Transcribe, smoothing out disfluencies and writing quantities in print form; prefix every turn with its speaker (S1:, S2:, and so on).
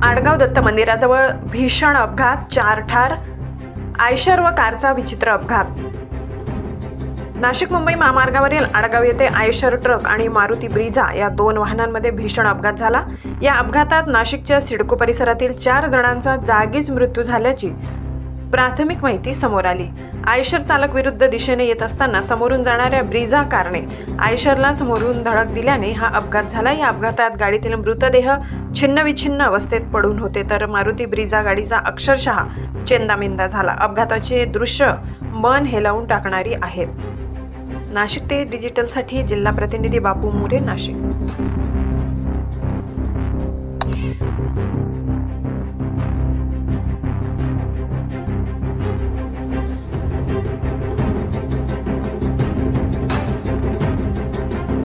S1: आडगाव दत्त मंदिराजवळ भीषण अपघात, 4 ठार. आयशर व कारचा विचित्र अपघात. नाशिक मुंबई महामार्गावरील आडगाव येथे आयशर ट्रक आणि मारुती ब्रिझा या 2 वाहनांमध्ये भीषण अपघात झाला. या अपघातात नाशिकच्या सिडको परिसरातील 4 जणांचा जागीच मृत्यू झाल्याची प्राथमिक माहिती समोर आली. आयशर चालक विरुद्ध दिशेने येत असताना समोरून जाणाऱ्या ब्रिझा कारने आयशरला समोरून धडक दिल्याने हा अपघात झाला. या अपघातात गाडीतील मृतदेह छिन्नविछिन्न अवस्थेत पडून होते, तर मारुती ब्रिझा गाडीचा अक्षरशः चेंदामेंदा झाला. अपघाताचे दृश्य मन हेलावून टाकणारी आहेत. नाशिक ते डिजिटलसाठी जिल्हा प्रतिनिधी बापू मोरे, नाशिक.